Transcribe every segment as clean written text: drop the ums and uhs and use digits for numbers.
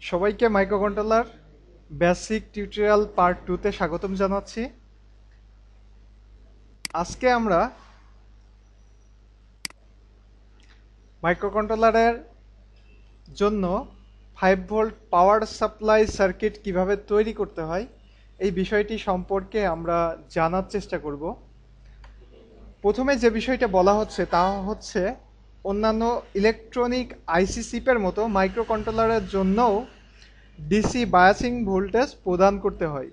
সবাইকে microcontroller basic tutorial part 2 তে স্বাগতম জানাচ্ছি। আজকে আমরা মাইক্রোকন্ট্রোলারের জন্য 5 ভোল্ট পাওয়ার সাপ্লাই সার্কিট কিভাবে তৈরি করতে হয় এই বিষয়টি সম্পর্কে আমরা জানার চেষ্টা করব। প্রথমে যে বিষয়টা বলা হচ্ছে তা হচ্ছে অন্যান্য ইলেকট্রনিক আইসি চিপের মতো মাইক্রোকন্ট্রোলারের জন্যও ডিসি বায়াসিং ভোল্টেজ প্রদান করতে হয়।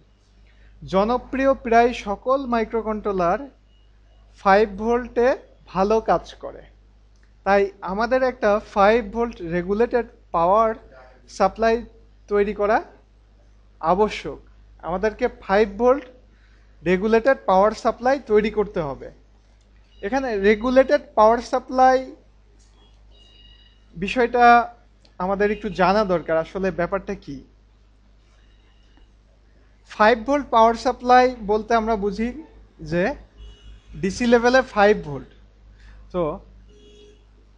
জনপ্রিয় প্রায় সকল মাইক্রোকন্ট্রোলার 5 ভোল্টে ভালো কাজ করে, তাই আমাদের একটা 5 ভোল্ট রেগুলেটেড পাওয়ার সাপ্লাই তৈরি করা আবশ্যক। আমাদেরকে 5 ভোল্ট রেগুলেটেড পাওয়ার সাপ্লাই তৈরি করতে হবে। এখানে রেগুলেটেড পাওয়ার সাপ্লাই বিষয়টা আমাদের একটু জানা দরকার, আসলে ব্যাপারটা কি। 5 ভোল্ট পাওয়ার সাপ্লাই বলতে আমরা বুঝি যে ডিসি লেভেলে 5 ভোল্ট। তো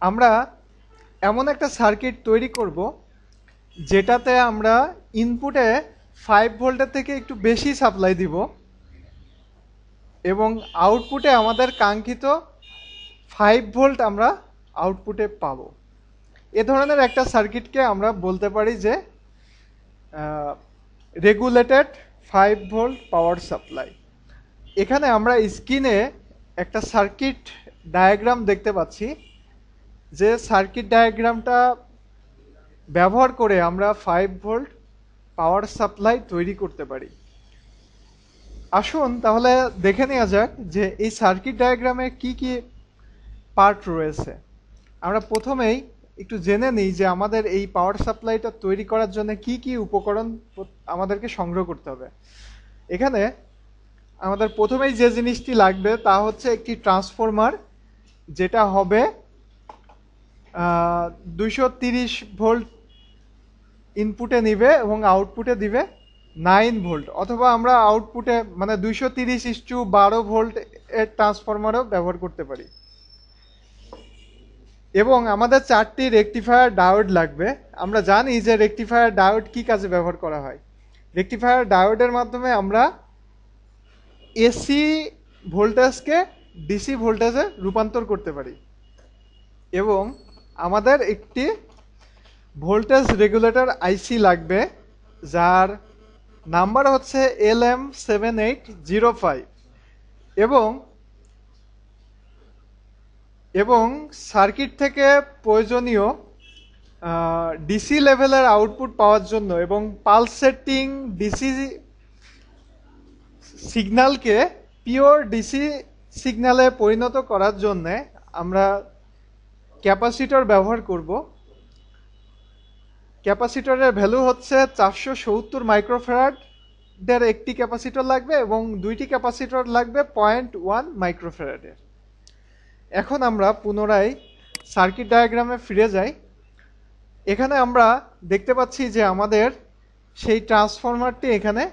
আমরা এমন একটা সার্কিট তৈরি করব যেটাতে আমরা ইনপুটে 5 ভোল্টের থেকে একটু বেশি সাপ্লাই দিব এবং আউটপুটে আমাদের কাঙ্ক্ষিত 5 ভোল্ট আমরা আউটপুটে পাবো। এ ধরনের একটা সার্কিটকে আমরা বলতে পারি যে রেগুলেটেড 5 ভোল্ট পাওয়ার সাপ্লাই। এখানে আমরা স্ক্রিনে একটা সার্কিট ডায়াগ্রাম দেখতে পাচ্ছি, যে সার্কিট ডায়াগ্রামটা ব্যবহার করে আমরা 5 ভোল্ট পাওয়ার সাপ্লাই তৈরি করতে পারি। আসুন তাহলে দেখে নেওয়া যাক যে এই সার্কিট ডায়াগ্রামে কি কি পার্ট রয়েছে। আমরা প্রথমেই একটু জেনে নিই যে আমাদের এই পাওয়ার সাপ্লাইটা তৈরি করার জন্য কি কি উপকরণ আমাদেরকে সংগ্রহ করতে হবে। এখানে আমাদের প্রথমেই যে জিনিসটি লাগবে তা হচ্ছে একটি ট্রান্সফরমার, যেটা হবে 230 ভোল্ট ইনপুটে নিবে এবং আউটপুটে দিবে 9 ভোল্ট, অথবা আমরা আউটপুটে মানে 230:12 ভোল্ট এর ট্রান্সফরমারও ব্যবহার করতে পারি। এবং আমাদের 4টি রেকটিফায়ার ডায়োড লাগবে। আমরা জানি যে রেকটিফায়ার ডায়োড কি কাজে ব্যবহার করা হয়। রেকটিফায়ার ডায়োডের মাধ্যমে আমরা এসি ভোল্টেজকে ডিসি ভোল্টেজে রূপান্তর করতে পারি। এবং আমাদের একটি ভোল্টেজ রেগুলেটর আইসি লাগবে, যার নাম্বার হচ্ছে LM7805। এবং সার্কিট থেকে প্রয়োজনীয় ডিসি লেভেলের আউটপুট পাওয়ার জন্য এবং পালসেটিং ডিসি সিগন্যালকে পিওর ডিসি সিগন্যালে পরিণত করার জন্য আমরা ক্যাপাসিটর ব্যবহার করব। ক্যাপাসিটরের ভ্যালু হচ্ছে 470 মাইক্রোফ্যারাডের একটি ক্যাপাসিটর লাগবে এবং 2টি ক্যাপাসিটর লাগবে 0.1 মাইক্রোফ্যারাডের। এখন আমরা পুনরায় সার্কিট ডায়াগ্রামে ফিরে যাই। এখানে আমরা দেখতে পাচ্ছি যে আমাদের সেই ট্রান্সফরমারটি এখানে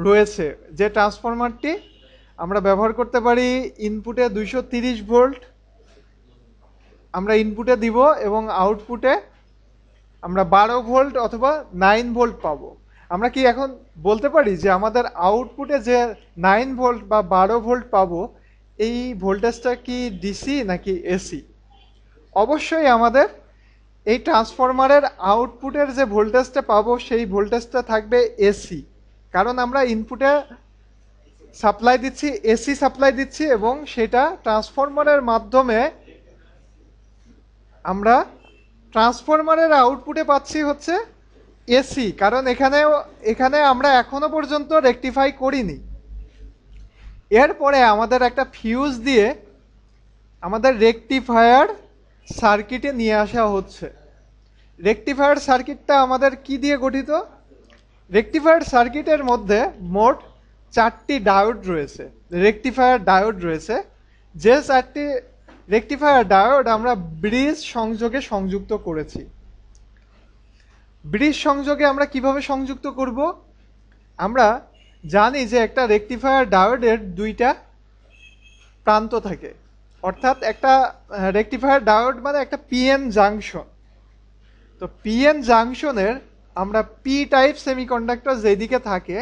রয়েছে, যে ট্রান্সফরমারটি আমরা ব্যবহার করতে পারি ইনপুটে 230 ভোল্ট আমরা ইনপুটে দিব এবং আউটপুটে আমরা 12 ভোল্ট অথবা 9 ভোল্ট পাবো। আমরা কি এখন বলতে পারি যে আমাদের আউটপুটে যে 9 ভোল্ট বা 12 ভোল্ট পাবো এই ভোল্টেজটা কি ডিসি নাকি এসি? অবশ্যই আমাদের এই ট্রান্সফরমারের আউটপুটের যে ভোল্টেজটা পাবো সেই ভোল্টেজটা থাকবে এসি, কারণ আমরা ইনপুটে সাপ্লাই দিচ্ছি, এসি সাপ্লাই দিচ্ছি এবং সেটা ট্রান্সফরমারের মাধ্যমে আমরা ট্রান্সফরমারের আউটপুটে পাচ্ছি হচ্ছে এসি, কারণ এখানে আমরা এখনো পর্যন্ত রেকটিফাই করিনি। এরপরে আমাদের একটা ফিউজ দিয়ে আমাদের রেকটিফায়ার সার্কিটে নিয়ে আসা হচ্ছে। রেকটিফায়ার সার্কিটটা আমাদের কি দিয়ে গঠিত? রেকটিফায়ার সার্কিটের মধ্যে মোট 4টি ডায়োড রয়েছে, রেকটিফায়ার ডায়োড রয়েছে। যে 4টি রেকটিফায়ার ডায়োড আমরা ব্রিজ সংযোগে সংযুক্ত করেছি। ব্রিজ সংযোগে আমরা কিভাবে সংযুক্ত করব? আমরা জানি যে একটা রেকটিফায়ার ডায়োডের 2টা প্রান্ত থাকে, অর্থাৎ একটা রেকটিফায়ার ডায়োড মানে একটা পিএন জাংশন। তো পিএন জাংশনের আমরা পি টাইপ সেমিকন্ডাক্টর যেদিকে থাকে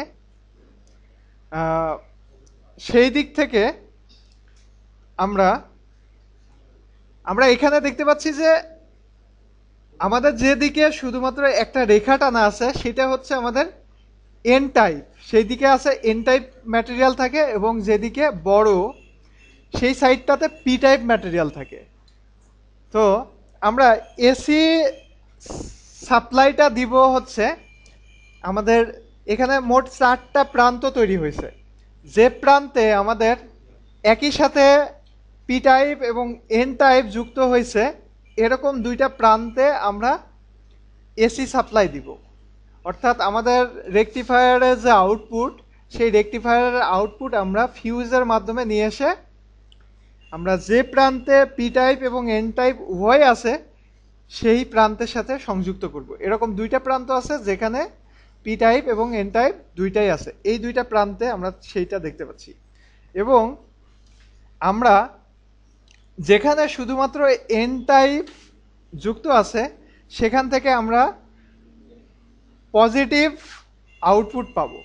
সেই দিক থেকে আমরা এখানে দেখতে পাচ্ছি যে আমাদের যেদিকে শুধুমাত্র একটা রেখা টানা আছে সেটা হচ্ছে আমাদের এন টাইপ, সেই দিকে আছে এন টাইপ ম্যাটেরিয়াল থাকে, এবং যেদিকে বড় সেই সাইডটাতে পি টাইপ ম্যাটেরিয়াল থাকে। তো আমরা এসি সাপ্লাইটা দিব হচ্ছে আমাদের এখানে মোট 4টা প্রান্ত তৈরি হয়েছে, যে প্রান্তে আমাদের একই সাথে পি টাইপ এবং এন টাইপ যুক্ত হয়েছে এরকম 2টা প্রান্তে আমরা এসি সাপ্লাই দিব। অর্থাৎ আমাদের রেকটিফায়ারের যে আউটপুট, সেই রেকটিফায়ারের আউটপুট আমরা ফিউজের মাধ্যমে নিয়ে এসে আমরা যে প্রান্তে পি টাইপ এবং এন টাইপ উভয় আছে সেই প্রান্তের সাথে সংযুক্ত করব। এরকম 2টা প্রান্ত আছে যেখানে পি টাইপ এবং এন টাইপ দুইটাই আছে, এই 2টা প্রান্তে আমরা সেইটা দেখতে পাচ্ছি। এবং আমরা যেখানে শুধুমাত্র এন টাইপ যুক্ত আছে সেখান থেকে আমরা পজিটিভ আউটপুট পাবো,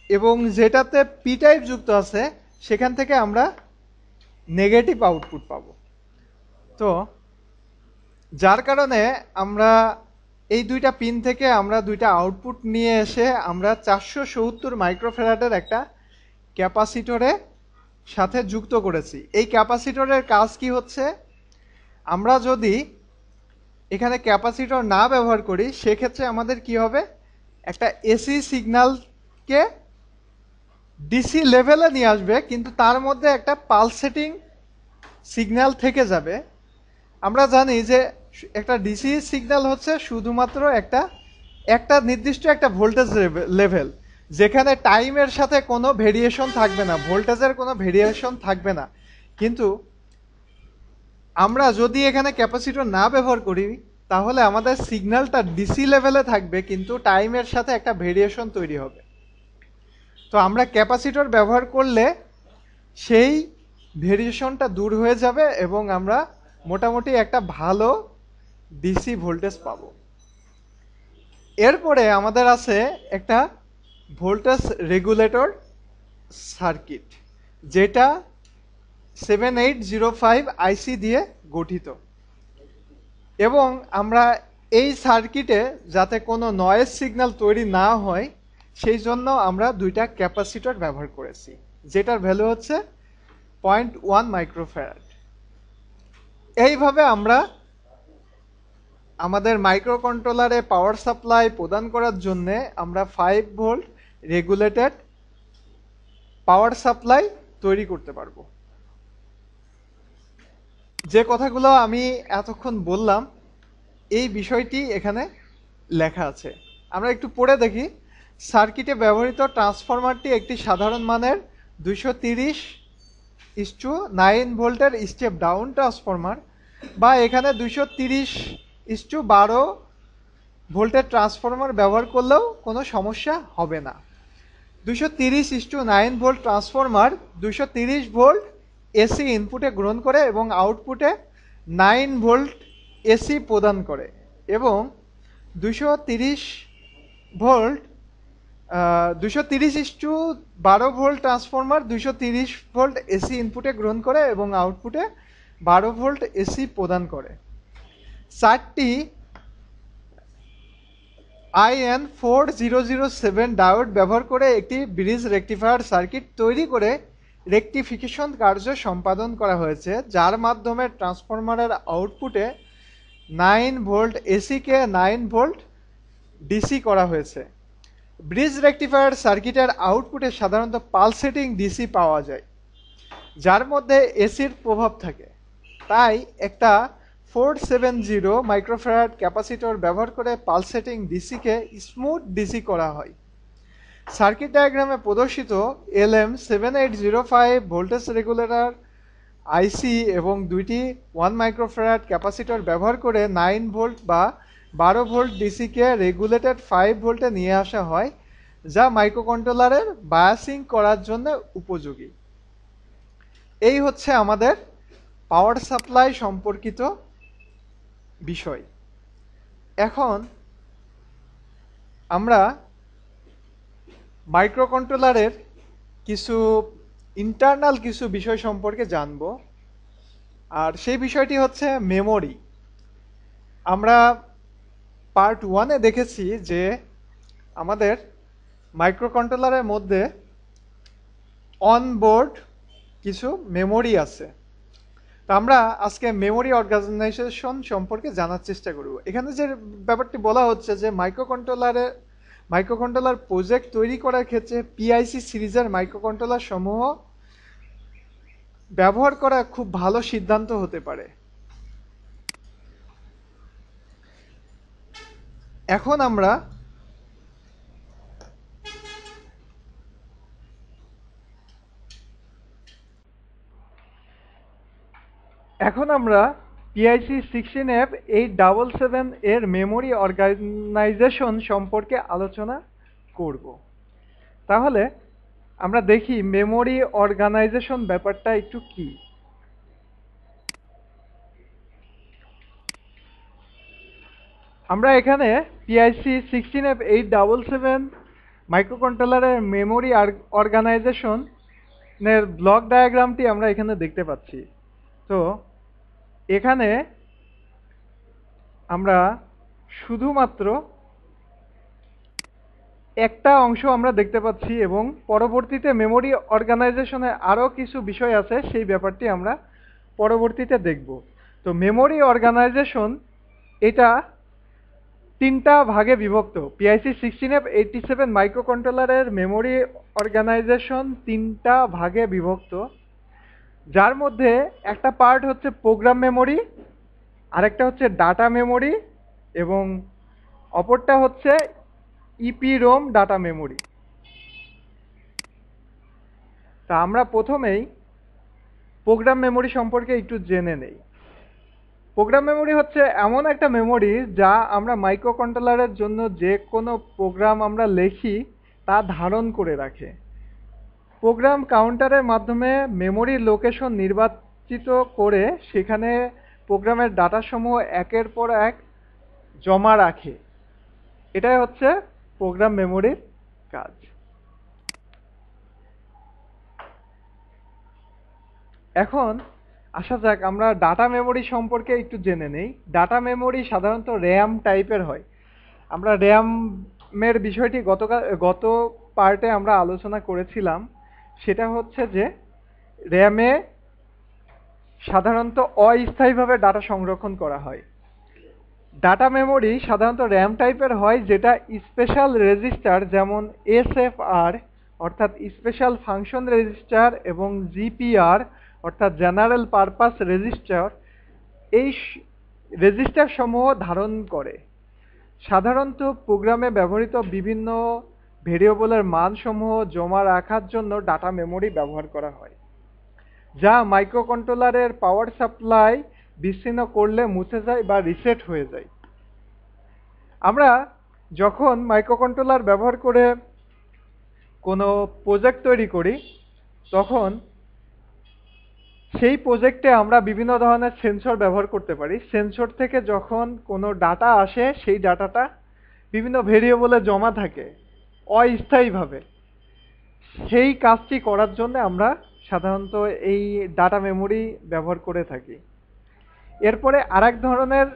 এবং যেটাতে পি টাইপ যুক্ত আছে সেখান থেকে আমরা নেগেটিভ আউটপুট পাবো। তো যার কারণে আমরা এই 2টা পিন থেকে আমরা 2টা আউটপুট নিয়ে এসে আমরা 470 মাইক্রোফ্যারাডের একটা ক্যাপাসিটরে সাথে যুক্ত করেছি। এই ক্যাপাসিটরের কাজ কি হচ্ছে, আমরা যদি এখানে ক্যাপাসিটর না ব্যবহার করি সেক্ষেত্রে আমাদের কি হবে, একটা এসি সিগন্যালকে ডিসি লেভেলে নিয়ে আসবে, কিন্তু তার মধ্যে একটা পালসেটিং সিগন্যাল থেকে যাবে। আমরা জানি যে একটা ডিসি সিগন্যাল হচ্ছে শুধুমাত্র একটা নির্দিষ্ট একটা ভোল্টেজ লেভেল, যেখানে টাইমের সাথে কোনো ভেরিয়েশন থাকবে না, ভোল্টেজের কোনো ভেরিয়েশন থাকবে না। কিন্তু আমরা যদি এখানে ক্যাপাসিটর না ব্যবহার করি তাহলে আমাদের সিগন্যালটা ডিসি লেভেলে থাকবে, কিন্তু টাইমের সাথে একটা ভেরিয়েশন তৈরি হবে। তো আমরা ক্যাপাসিটর ব্যবহার করলে সেই ভেরিয়েশনটা দূর হয়ে যাবে এবং আমরা মোটামুটি একটা ভালো ডিসি ভোল্টেজ পাবো। এরপরে আমাদের আছে একটা ভোল্টেজ রেগুলেটর সার্কিট, যেটা 7805 আইসি দিয়ে গঠিত। এবং আমরা এই সার্কিটে যাতে কোনো নয়েজ সিগন্যাল তৈরি না হয় সেই জন্য আমরা 2টা ক্যাপাসিটর ব্যবহার করেছি, যেটার ভ্যালু হচ্ছে 0.1 মাইক্রোফ্যারাড। এইভাবে আমরা আমাদের মাইক্রোকন্ট্রোলারে পাওয়ার সাপ্লাই প্রদান করার জন্য আমরা 5 ভোল্ট রেগুলেটেড পাওয়ার সাপ্লাই তৈরি করতে পারবো। যে কথাগুলো আমি এতক্ষণ বললাম এই বিষয়টি এখানে লেখা আছে, আমরা একটু পড়ে দেখি। সার্কিটে ব্যবহৃত ট্রান্সফরমারটি একটি সাধারণ মানের 230:9 ভোল্টের স্টেপ ডাউন ট্রান্সফরমার, বা এখানে 230:12 ভোল্টের ট্রান্সফরমার ব্যবহার করলেও কোনো সমস্যা হবে না। 230:9 ভোল্ট ট্রান্সফরমার 230 ভোল্ট এসি ইনপুটে গ্রহণ করে এবং আউটপুটে 9 ভোল্ট এসি প্রদান করে, এবং 230:12 ভোল্ট ট্রান্সফরমার 230 ভোল্ট এসি ইনপুটে গ্রহণ করে এবং আউটপুটে 12 ভোল্ট এসি প্রদান করে। 4টি IN4007 ডায়োড ব্যবহার করে একটি ব্রিজ রেকটিফায়ার সার্কিট তৈরি করে রেকটিফিকেশন কার্য সম্পাদন করা হয়েছে, যার মাধ্যমে ট্রান্সফরমারের আউটপুটে 9 ভোল্ট এসিকে 9 ভোল্ট ডিসি করা হয়েছে। ব্রিজ রেকটিফায়ার সার্কিটের আউটপুটে সাধারণত পালসেটিং ডিসি পাওয়া যায়, যার মধ্যে এসির প্রভাব থাকে। তাই একটা 470 মাইক্রোফ্যারাড ক্যাপাসিটর ব্যবহার করে পালসেটিং ডিসিকে স্মুথ ডিসি করা হয়। সার্কিট ডায়াগ্রামে প্রদর্শিত LM7805 ভোল্টেজ রেগুলেটর আইসি এবং 2টি 1 মাইক্রোফ্যারাড ক্যাপাসিটর ব্যবহার করে 9 ভোল্ট বা 12 ভোল্ট ডিসিকে রেগুলেটেড 5 ভোল্টে নিয়ে আসা হয়, যা মাইক্রোকন্ট্রোলারের বায়াসিং করার জন্য উপযোগী। এই হচ্ছে আমাদের পাওয়ার সাপ্লাই সম্পর্কিত বিষয়। এখন আমরা মাইক্রোকন্ট্রোলারের কিছু ইন্টারনাল কিছু বিষয় সম্পর্কে জানব, আর সেই বিষয়টি হচ্ছে মেমোরি। আমরা পার্ট 1-এ দেখেছি যে আমাদের মাইক্রোকন্ট্রোলারের মধ্যে অনবোর্ড কিছু মেমোরি আছে। তো আমরা আজকে মেমোরি অর্গানাইজেশন সম্পর্কে জানার চেষ্টা করব। এখানে যে ব্যাপারটি বলা হচ্ছে যে মাইক্রোকন্ট্রোলার প্রজেক্ট তৈরি করার ক্ষেত্রে পিআইসি সিরিজের মাইক্রোকন্ট্রোলার সমূহ ব্যবহার করা খুব ভালো সিদ্ধান্ত হতে পারে। এখন আমরা PIC 16F877 এর মেমোরি অর্গানাইজেশন সম্পর্কে আলোচনা করব। তাহলে আমরা দেখি মেমোরি অর্গানাইজেশন ব্যাপারটা একটু কি। আমরা এখানে PIC 16F877 মাইক্রোকন্ট্রোলারের মেমোরি অর্গানাইজেশনের ব্লক ডায়াগ্রামটি আমরা এখানে দেখতে পাচ্ছি। তো এখানে আমরা শুধুমাত্র একটা অংশ আমরা দেখতে পাচ্ছি এবং পরবর্তীতে মেমোরি অর্গানাইজেশনে আরও কিছু বিষয় আছে, সেই ব্যাপারটি আমরা পরবর্তীতে দেখব। তো মেমোরি অর্গানাইজেশন এটা তিনটা ভাগে বিভক্ত। PIC 16F87 মাইক্রোকন্ট্রোলারের মেমোরি অর্গানাইজেশন তিনটা ভাগে বিভক্ত, যার মধ্যে একটা পার্ট হচ্ছে প্রোগ্রাম মেমোরি, আরেকটা হচ্ছে ডাটা মেমোরি এবং অপরটা হচ্ছে ইপিরোম ডাটা মেমোরি। তা আমরা প্রথমেই প্রোগ্রাম মেমোরি সম্পর্কে একটু জেনে নেই। প্রোগ্রাম মেমোরি হচ্ছে এমন একটা মেমোরি যা আমরা মাইক্রোকন্ট্রোলারের জন্য যে কোনো প্রোগ্রাম আমরা লিখি তা ধারণ করে রাখে। প্রোগ্রাম কাউন্টারের মাধ্যমে মেমোরি লোকেশন নির্বাচিত করে সেখানে প্রোগ্রামের ডাটাসমূহ একের পর এক জমা রাখে। এটাই হচ্ছে প্রোগ্রাম মেমোরির কাজ। এখন আসা যাক আমরা ডাটা মেমোরি সম্পর্কে একটু জেনে নেই। ডাটা মেমোরি সাধারণত র্যাম টাইপের হয়। আমরা র্যামের বিষয়টি গত পার্টে আমরা আলোচনা করেছিলাম। সেটা হচ্ছে যে র্যামে সাধারণত অস্থায়ীভাবে ডাটা সংরক্ষণ করা হয়। ডাটা মেমোরি সাধারণত র্যাম টাইপের হয়, যেটা স্পেশাল রেজিস্টার যেমন এসএফআর অর্থাৎ স্পেশাল ফাংশন রেজিস্টার এবং জিপিআর অর্থাৎ জেনারেল পারপাস রেজিস্টার এই রেজিস্টার সমূহ ধারণ করে। সাধারণত প্রোগ্রামে ব্যবহৃত বিভিন্ন ভেরিয়েবলের মানসমূহ জমা রাখার জন্য ডাটা মেমোরি ব্যবহার করা হয়, যা মাইক্রোকন্ট্রোলারের পাওয়ার সাপ্লাই বিচ্ছিন্ন করলে মুছে যায় বা রিসেট হয়ে যায়। আমরা যখন মাইক্রোকন্ট্রোলার ব্যবহার করে কোনো প্রজেক্ট তৈরি করি তখন সেই প্রজেক্টে আমরা বিভিন্ন ধরনের সেন্সর ব্যবহার করতে পারি। সেন্সর থেকে যখন কোনো ডাটা আসে সেই ডাটাটা বিভিন্ন ভেরিয়েবলে জমা থাকে অস্থায়ীভাবে। সেই কাজটি করার জন্য আমরা সাধারণত এই ডাটা মেমোরি ব্যবহার করে থাকি। এরপরে আরেক ধরনের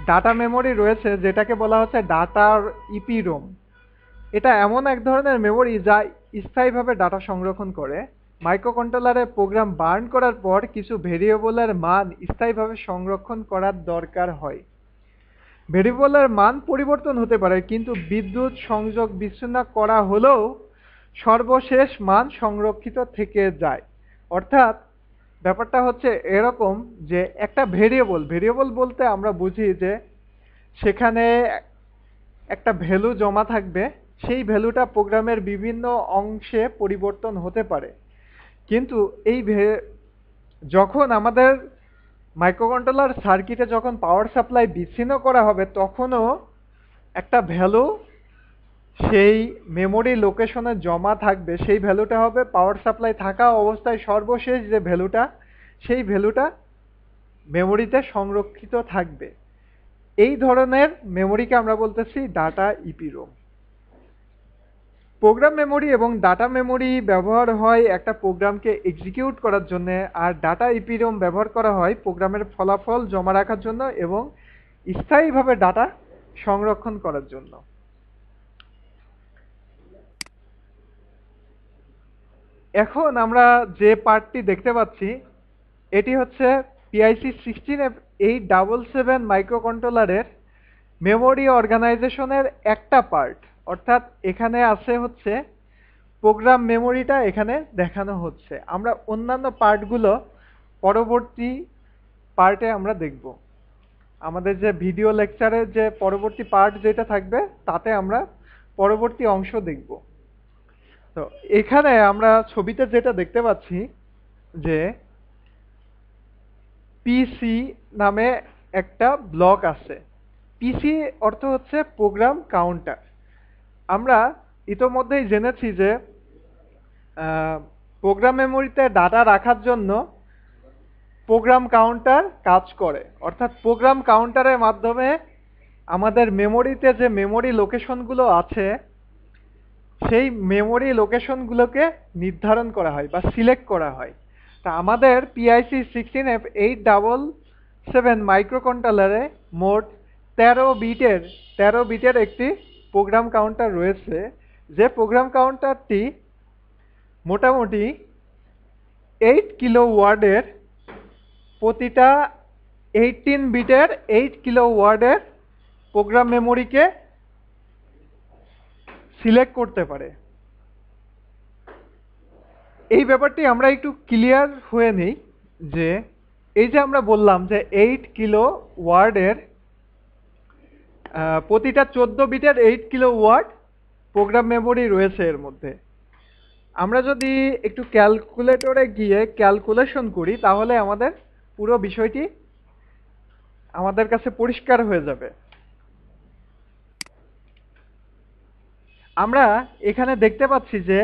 ডাটা মেমোরি রয়েছে যেটাকে বলা হচ্ছে ডাটার ইপিরোম। এটা এমন এক ধরনের মেমোরি যা স্থায়ীভাবে ডাটা সংরক্ষণ করে। মাইক্রোকন্ট্রোলারে প্রোগ্রাম বার্ন করার পর কিছু ভেরিয়েবলের মান স্থায়ীভাবে সংরক্ষণ করার দরকার হয়। ভেরিয়েবলের মান পরিবর্তন হতে পারে, কিন্তু বিদ্যুৎ সংযোগ বিচ্ছিন্ন করা হলেও সর্বশেষ মান সংরক্ষিত থেকে যায়। অর্থাৎ ব্যাপারটা হচ্ছে এরকম যে একটা ভেরিয়েবল বলতে আমরা বুঝি যে সেখানে একটা ভ্যালু জমা থাকবে, সেই ভ্যালুটা প্রোগ্রামের বিভিন্ন অংশে পরিবর্তন হতে পারে। কিন্তু যখন আমাদের মাইক্রোকন্ট্রোলার সার্কিটে যখন পাওয়ার সাপ্লাই বিচ্ছিন্ন করা হবে তখনও একটা ভ্যালু সেই মেমোরি লোকেশনে জমা থাকবে। সেই ভ্যালুটা হবে পাওয়ার সাপ্লাই থাকা অবস্থায় সর্বশেষ যে ভ্যালুটা, সেই ভ্যালুটা মেমোরিতে সংরক্ষিত থাকবে। এই ধরনের মেমোরিকে আমরা বলতেছি ডাটা ইপিরোম। প্রোগ্রাম মেমোরি এবং ডাটা মেমোরি ব্যবহার হয় একটা প্রোগ্রামকে এক্সিকিউট করার জন্য, আর ডাটা ইপিরম ব্যবহার করা হয় প্রোগ্রামের ফলাফল জমা রাখার জন্য এবং স্থায়ীভাবে ডাটা সংরক্ষণ করার জন্য। এখন আমরা যে পার্টটি দেখতে পাচ্ছি এটি হচ্ছে PIC 16F877 মাইক্রোকন্ট্রোলারের মেমোরি অর্গানাইজেশনের একটা পার্ট, অর্থাৎ এখানে আছে হচ্ছে প্রোগ্রাম মেমোরিটা এখানে দেখানো হচ্ছে। আমরা অন্যান্য পার্টগুলো পরবর্তী পার্টে আমরা দেখব। আমাদের যে ভিডিও লেকচারের যে পরবর্তী পার্ট যেটা থাকবে তাতে আমরা পরবর্তী অংশ দেখব। তো এখানে আমরা ছবিতে যেটা দেখতে পাচ্ছি যে পিসি নামে একটা ব্লক আছে। পিসি অর্থ হচ্ছে প্রোগ্রাম কাউন্টার। আমরা ইতোমধ্যেই জেনেছি যে প্রোগ্রাম মেমোরিতে ডাটা রাখার জন্য প্রোগ্রাম কাউন্টার কাজ করে, অর্থাৎ প্রোগ্রাম কাউন্টারের মাধ্যমে আমাদের মেমোরিতে যে মেমোরি লোকেশনগুলো আছে সেই মেমোরি লোকেশনগুলোকে নির্ধারণ করা হয় বা সিলেক্ট করা হয়। তা আমাদের PIC 16F877 মাইক্রোকন্ট্রোলারে মোট 13 বিটের একটি প্রোগ্রাম কাউন্টার রয়েছে, যে প্রোগ্রাম কাউন্টারটি মোটামুটি 8 কিলো ওয়ার্ডের প্রতিটা 18 বিটের 8 কিলো ওয়ার্ডের প্রোগ্রাম মেমোরিকে সিলেক্ট করতে পারে। এই ব্যাপারটি আমরা একটু ক্লিয়ার হয়ে নিই যে এই যে আমরা বললাম যে 8 কিলো ওয়ার্ডের প্রতিটা 14 বিটের 8 কিলো ওয়ার্ড প্রোগ্রাম মেমোরি রয়েছে এর মধ্যে। আমরা যদি একটু ক্যালকুলেটরে গিয়ে ক্যালকুলেশন করি তাহলে আমাদের পুরো বিষয়টি আমাদের কাছে পরিষ্কার হয়ে যাবে। আমরা এখানে দেখতে পাচ্ছি যে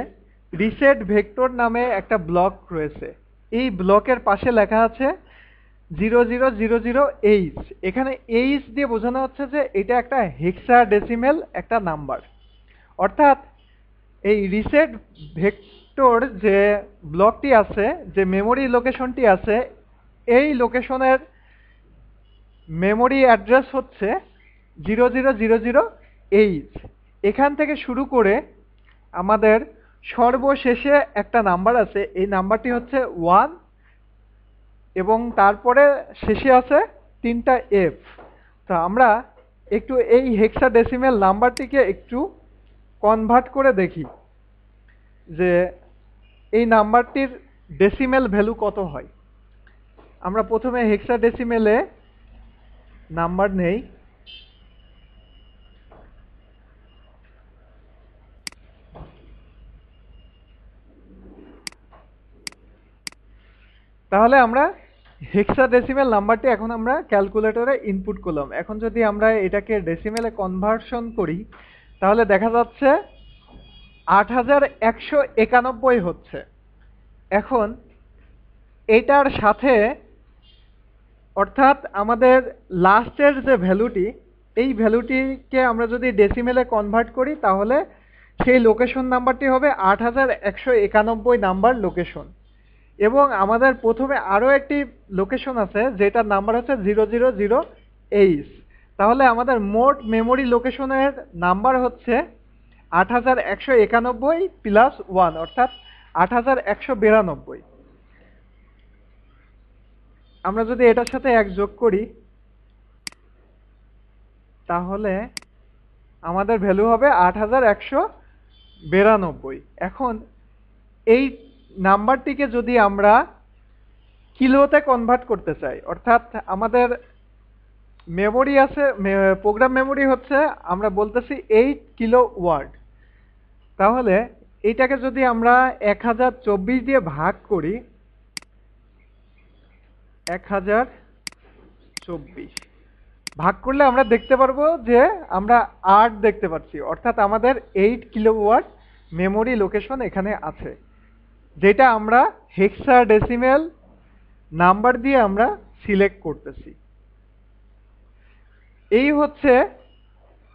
রিসেট ভেক্টর নামে একটা ব্লক রয়েছে। এই ব্লকের পাশে লেখা আছে 0000H। এখানে H দিয়ে বোঝানো হচ্ছে যে এটা একটা হেক্সাডেসিমেল একটা নাম্বার, অর্থাৎ এই রিসেট ভেক্টর যে ব্লকটি আছে, যে মেমোরি লোকেশনটি আছে, এই লোকেশনের মেমোরি অ্যাড্রেস হচ্ছে 0000H। এখান থেকে শুরু করে আমাদের সর্বশেষে একটা নাম্বার আছে, এই নাম্বারটি হচ্ছে 1 এবং তারপরে শেষে আছে 3টা F। তো আমরা একটু এই হেক্সাডেসিমেল নাম্বারটিকে একটু কনভার্ট করে দেখি যে এই নাম্বারটির ডেসিমেল ভ্যালু কত হয়। আমরা প্রথমে হেক্সাডেসিমেলে নাম্বার নেই। তাহলে আমরা হেক্সাডেসিমেল নাম্বারটি এখন আমরা ক্যালকুলেটরে ইনপুট করলাম। এখন যদি আমরা এটাকে ডেসিমেলে কনভার্সন করি তাহলে দেখা যাচ্ছে 8191 হচ্ছে। এখন এটার সাথে অর্থাৎ আমাদের লাস্টের যে ভ্যালুটি, এই ভ্যালুটিকে আমরা যদি ডেসিমেলে কনভার্ট করি তাহলে সেই লোকেশন নাম্বারটি হবে 8191 নাম্বার লোকেশন। এবং আমাদের প্রথমে আরও একটি লোকেশন আছে যেটার নাম্বার হচ্ছে 000H। তাহলে আমাদের মোট মেমোরি লোকেশনের নাম্বার হচ্ছে 8191 প্লাস 1 অর্থাৎ 8192। আমরা যদি এটার সাথে 1 যোগ করি তাহলে আমাদের ভ্যালু হবে 8192। এখন এই নাম্বারটিকে যদি আমরা কিলোতে কনভার্ট করতে চাই, অর্থাৎ আমাদের মেমোরি আছে, প্রোগ্রাম মেমোরি হচ্ছে আমরা বলতেছি 8 কিলো ওয়ার্ড। তাহলে এইটাকে যদি আমরা 1024 দিয়ে ভাগ করি, 1024 ভাগ করলে আমরা দেখতে পারবো যে আমরা 8 দেখতে পাচ্ছি, অর্থাৎ আমাদের 8 কিলো ওয়াট মেমোরি লোকেশন এখানে আছে, যেটা আমরা হেক্সাডেসিমেল নাম্বার দিয়ে আমরা সিলেক্ট করতেছি। এই হচ্ছে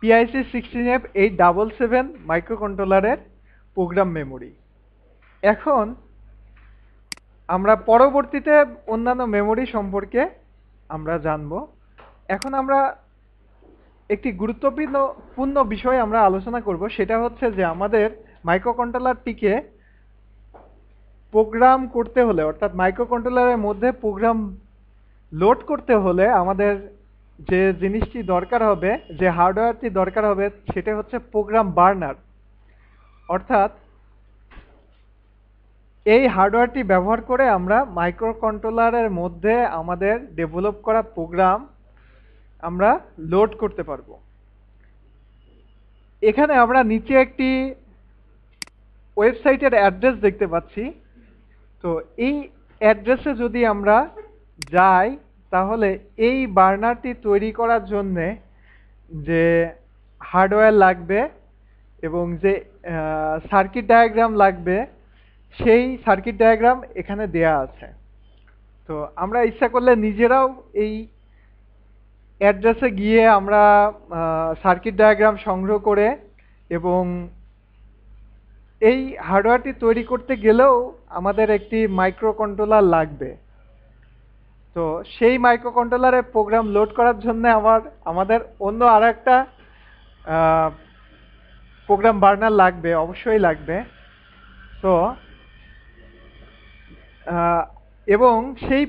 PIC 16F877 মাইক্রোকন্ট্রোলারের প্রোগ্রাম মেমোরি। এখন আমরা পরবর্তীতে অন্যান্য মেমোরি সম্পর্কে আমরা জানব। এখন আমরা একটি গুরুত্বপূর্ণ বিষয় আমরা আলোচনা করব, সেটা হচ্ছে যে আমাদের মাইক্রোকন্ট্রোলারটিকে প্রোগ্রাম করতে হলে, অর্থাৎ মাইক্রোকন্ট্রোলারের মধ্যে প্রোগ্রাম লোড করতে হলে আমাদের যে জিনিসটি দরকার হবে, যে হার্ডওয়্যারটি দরকার হবে, সেটা হচ্ছে প্রোগ্রাম বার্নার। অর্থাৎ এই হার্ডওয়্যারটি ব্যবহার করে আমরা মাইক্রোকন্ট্রোলারের মধ্যে আমাদের ডেভেলপ করা প্রোগ্রাম আমরা লোড করতে পারবো। এখানে আমরা নিচে একটি ওয়েবসাইটের অ্যাড্রেস দেখতে পাচ্ছি। তো এই অ্যাড্রেসে যদি আমরা যাই, তাহলে এই বার্নারটি তৈরি করার জন্যে যে হার্ডওয়্যার লাগবে এবং যে সার্কিট ডায়াগ্রাম লাগবে, সেই সার্কিট ডায়াগ্রাম এখানে দেয়া আছে। তো আমরা ইচ্ছা করলে নিজেরাও এই অ্যাড্রেসে গিয়ে আমরা সার্কিট ডায়াগ্রাম সংগ্রহ করে এবং এই হার্ডওয়্যারটি তৈরি করতে গেলেও আমাদের একটি মাইক্রোকন্ট্রোলার লাগবে। তো সেই মাইক্রোকন্ট্রোলারে প্রোগ্রাম লোড করার জন্য আমাদের অন্য আর একটা প্রোগ্রাম বার্নার লাগবে, অবশ্যই লাগবে। তো এবং সেই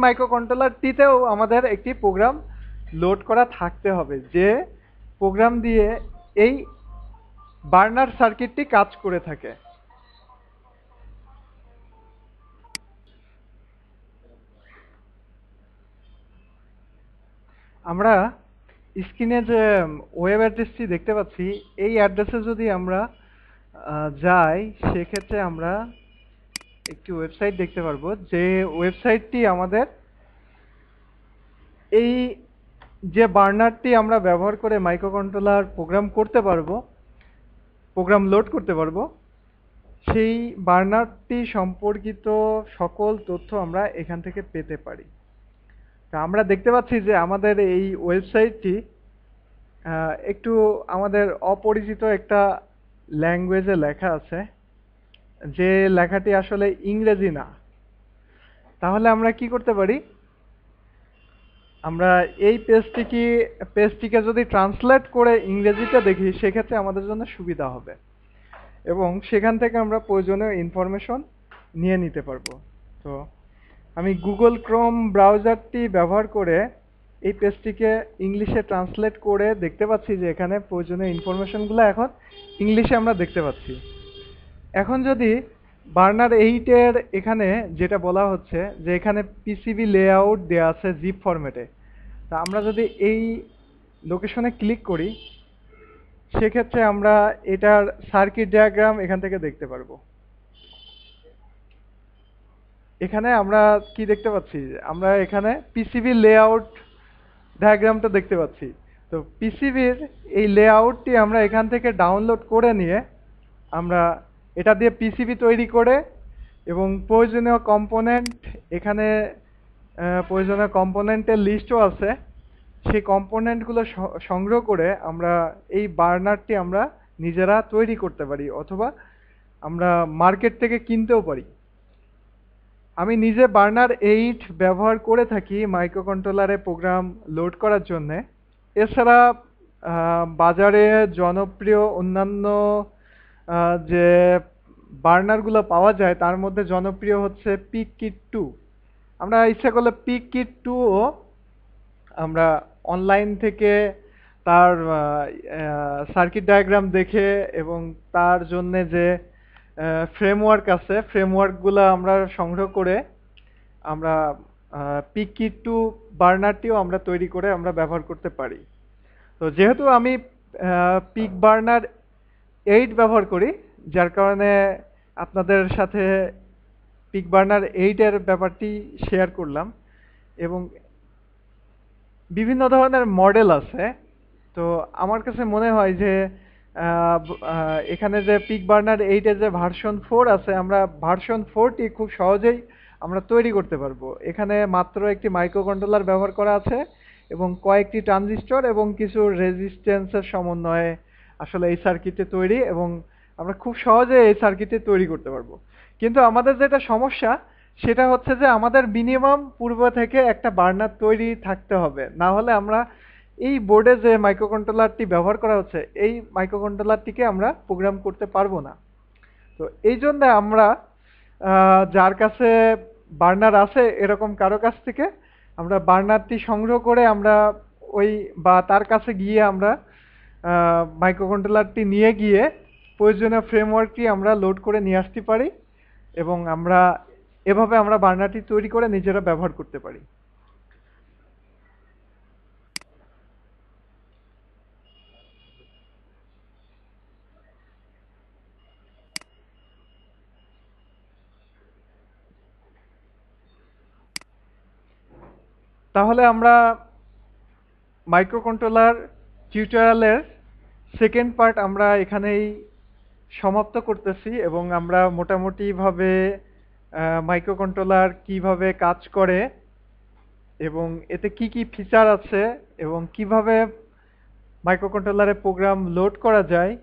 মাইক্রোকন্ট্রোলারটিতেও আমাদের একটি প্রোগ্রাম লোড করা থাকতে হবে, যে প্রোগ্রাম দিয়ে এই বার্নার সার্কিটটি কাজ করে থাকে। আমরা স্ক্রিনে যে ওয়েব অ্যাড্রেসটি দেখতে পাচ্ছি, এই অ্যাড্রেসে যদি আমরা যাই, সেক্ষেত্রে আমরা একটি ওয়েবসাইট দেখতে পারবো, যে ওয়েবসাইটটি আমাদের এই যে বার্নারটি আমরা ব্যবহার করে মাইক্রোকন্ট্রোলার প্রোগ্রাম করতে পারবো, প্রোগ্রাম লোড করতে পারবো, সেই বার্নারটি সম্পর্কিত সকল তথ্য আমরা এখান থেকে পেতে পারি। তা আমরা দেখতে পাচ্ছি যে আমাদের এই ওয়েবসাইটটি একটু আমাদের অপরিচিত একটা ল্যাঙ্গুয়েজে লেখা আছে, যে লেখাটি আসলে ইংরেজি না। তাহলে আমরা কি করতে পারি, আমরা এই পেজটিকে যদি ট্রান্সলেট করে ইংরেজিতে দেখি, সেক্ষেত্রে আমাদের জন্য সুবিধা হবে এবং সেখান থেকে আমরা প্রয়োজনীয় ইনফরমেশন নিয়ে নিতে পারবো। তো আমি গুগল ক্রোম ব্রাউজারটি ব্যবহার করে এই পেজটিকে ইংলিশে ট্রান্সলেট করে দেখতে পাচ্ছি যে এখানে প্রয়োজনীয় ইনফরমেশনগুলো এখন ইংলিশে আমরা দেখতে পাচ্ছি। এখন যদি বার্নার 8-এর এখানে যেটা বলা হচ্ছে, যে এখানে পিসিবি লেআউট দেওয়া আছে জিপ ফরম্যাটে, তা আমরা যদি এই লোকেশনে ক্লিক করি, সেক্ষেত্রে আমরা এটার সার্কিট ডায়াগ্রাম এখান থেকে দেখতে পারবো। এখানে আমরা কি দেখতে পাচ্ছি, আমরা এখানে পিসিবি লেআউট ডায়াগ্রামটা দেখতে পাচ্ছি। তো পিসিবির এই লেআউটটি আমরা এখান থেকে ডাউনলোড করে নিয়ে আমরা এটা দিয়ে পিসিবি তৈরি করে এবং প্রয়োজনীয় কম্পোনেন্ট, এখানে প্রয়োজনীয় কম্পোনেন্টের লিস্টও আছে, সেই কম্পোনেন্টগুলো সংগ্রহ করে আমরা এই বার্নারটি আমরা নিজেরা তৈরি করতে পারি, অথবা আমরা মার্কেট থেকে কিনতেও পারি। আমি নিজে বার্নার 8 ব্যবহার করে থাকি মাইক্রোকন্ট্রোলারে প্রোগ্রাম লোড করার জন্যে। এছাড়া বাজারে জনপ্রিয় অন্যান্য যে বার্নারগুলো পাওয়া যায়, তার মধ্যে জনপ্রিয় হচ্ছে পিককিট 2। আমরা ইচ্ছা করলে পিককিট 2ও আমরা অনলাইন থেকে তার সার্কিট ডায়াগ্রাম দেখে এবং তার জন্যে যে ফ্রেমওয়ার্ক আছে, ফ্রেমওয়ার্কগুলো আমরা সংগ্রহ করে আমরা পিককিট 2 বার্নারটিও আমরা তৈরি করে আমরা ব্যবহার করতে পারি। তো যেহেতু আমি পিক বার্নার 8 ব্যবহার করি, যার কারণে আপনাদের সাথে পিক বার্নার 8-এর ব্যাপারটি শেয়ার করলাম। এবং বিভিন্ন ধরনের মডেল আছে। তো আমার কাছে মনে হয় যে এখানে যে পিক বার্নার 8-এর যে ভার্সন 4 আছে, আমরা ভার্সন 4টি খুব সহজেই আমরা তৈরি করতে পারবো। এখানে মাত্র একটি মাইক্রোকন্ট্রোলার ব্যবহার করা আছে এবং কয়েকটি ট্রানজিস্টর এবং কিছু রেজিস্ট্যান্সের সমন্বয়ে আসলে এই সার্কিটে তৈরি, এবং আমরা খুব সহজে এই সার্কিটে তৈরি করতে পারবো। কিন্তু আমাদের যেটা সমস্যা সেটা হচ্ছে যে আমাদের মিনিমাম পূর্ব থেকে একটা বার্নার তৈরি থাকতে হবে, না হলে আমরা এই বোর্ডে যে মাইক্রোকন্ট্রোলারটি ব্যবহার করা হচ্ছে এই মাইক্রোকন্ট্রোলারটিকে আমরা প্রোগ্রাম করতে পারবো না। তো এই জন্য আমরা যার কাছে বার্নার আছে এরকম কারো কাছ থেকে আমরা বার্নারটি সংগ্রহ করে আমরা ওই বা তার কাছে গিয়ে আমরা মাইক্রোকন্ট্রোলারটি নিয়ে গিয়ে প্রয়োজনীয় ফ্রেমওয়ার্কটি আমরা লোড করে নিয়ে আসতে পারি, এবং আমরা এভাবে আমরা বার্নারটি তৈরি করে নিজেরা ব্যবহার করতে পারি। তাহলে আমরা মাইক্রোকন্ট্রোলার টিউটোরিয়ালের সেকেন্ড পার্ট আমরা এখানেই সমাপ্ত করতেছি, এবং আমরা মোটামুটিভাবে মাইক্রোকন্ট্রোলার কিভাবে কাজ করে এবং এতে কি কি ফিচার আছে এবং কিভাবে মাইক্রোকন্ট্রোলারে প্রোগ্রাম লোড করা যায়,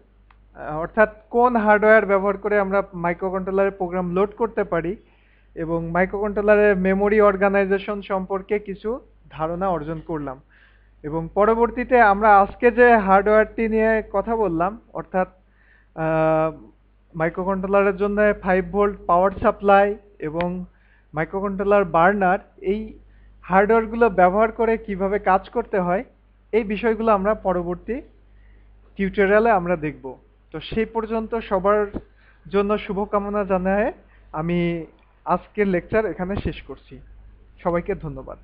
অর্থাৎ কোন হার্ডওয়্যার ব্যবহার করে আমরা মাইক্রোকন্ট্রোলারে প্রোগ্রাম লোড করতে পারি, এবং মাইক্রোকন্ট্রোলারের মেমোরি অর্গানাইজেশন সম্পর্কে কিছু ধারণা অর্জন করলাম। এবং পরবর্তীতে আমরা আজকে যে হার্ডওয়্যারটি নিয়ে কথা বললাম, অর্থাৎ মাইক্রোকন্ট্রোলারের জন্য 5 ভোল্ট পাওয়ার সাপ্লাই এবং মাইক্রোকন্ট্রোলার বার্নার, এই হার্ডওয়্যারগুলো ব্যবহার করে কিভাবে কাজ করতে হয় এই বিষয়গুলো আমরা পরবর্তী টিউটোরিয়ালে আমরা দেখব। তো সেই পর্যন্ত সবার জন্য শুভকামনা জানায় আমি আজকের লেকচার এখানে শেষ করছি। সবাইকে ধন্যবাদ।